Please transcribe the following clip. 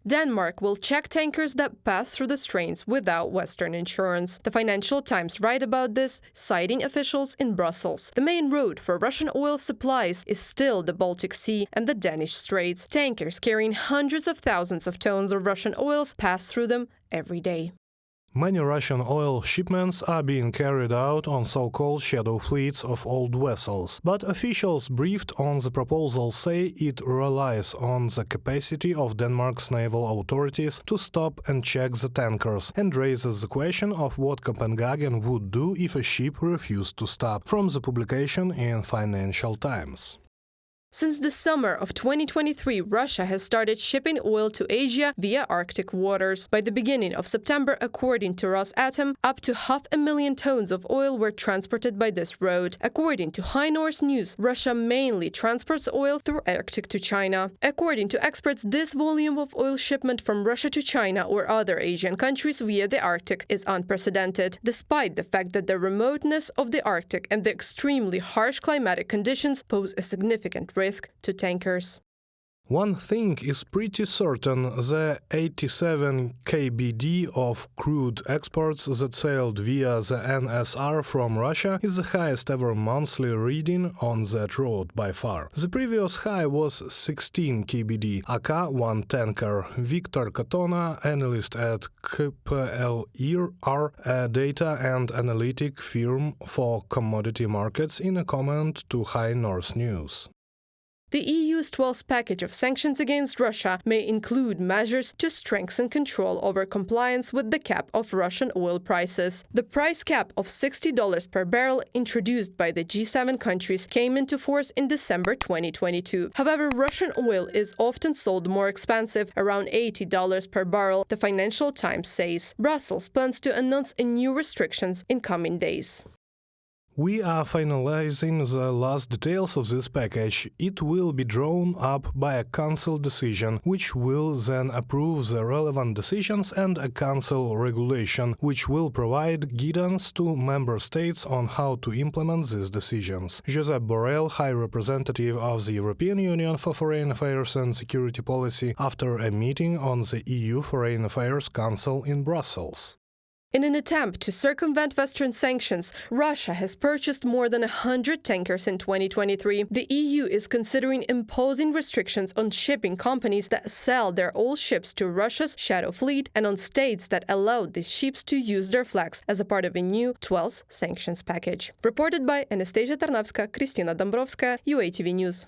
Denmark will check tankers that pass through the straits without Western insurance. The Financial Times write about this, citing officials in Brussels. The main route for Russian oil supplies is still the Baltic Sea and the Danish Straits. Tankers carrying hundreds of thousands of tons of Russian oils pass through them every day. Many Russian oil shipments are being carried out on so-called shadow fleets of old vessels, but officials briefed on the proposal say it relies on the capacity of Denmark's naval authorities to stop and check the tankers, and raises the question of what Copenhagen would do if a ship refused to stop, from the publication in Financial Times. Since the summer of 2023, Russia has started shipping oil to Asia via Arctic waters. By the beginning of September, according to Rosatom, up to 500,000 tons of oil were transported by this road. According to High North News, Russia mainly transports oil through Arctic to China. According to experts, this volume of oil shipment from Russia to China or other Asian countries via the Arctic is unprecedented, despite the fact that the remoteness of the Arctic and the extremely harsh climatic conditions pose a significant risk to tankers. One thing is pretty certain: the 87 kbd of crude exports that sailed via the NSR from Russia is the highest ever monthly reading on that road by far. The previous high was 16 kbd, aka one tanker. Victor Katona, analyst at KPLR, a data and analytic firm for commodity markets, in a comment to High North News. The EU's 12th package of sanctions against Russia may include measures to strengthen control over compliance with the cap of Russian oil prices. The price cap of $60 per barrel introduced by the G7 countries came into force in December 2022. However, Russian oil is often sold more expensive, around $80 per barrel, the Financial Times says. Brussels plans to announce new restrictions in coming days. We are finalizing the last details of this package. It will be drawn up by a Council decision, which will then approve the relevant decisions, and a Council regulation, which will provide guidance to Member States on how to implement these decisions. Josep Borrell, High Representative of the European Union for Foreign Affairs and Security Policy, after a meeting on the EU Foreign Affairs Council in Brussels. In an attempt to circumvent Western sanctions, Russia has purchased more than 100 tankers in 2023. The EU is considering imposing restrictions on shipping companies that sell their old ships to Russia's shadow fleet and on states that allowed these ships to use their flags as a part of a new 12th sanctions package. Reported by Anastasia Tarnavska, Kristina Dombrovskaya, UATV News.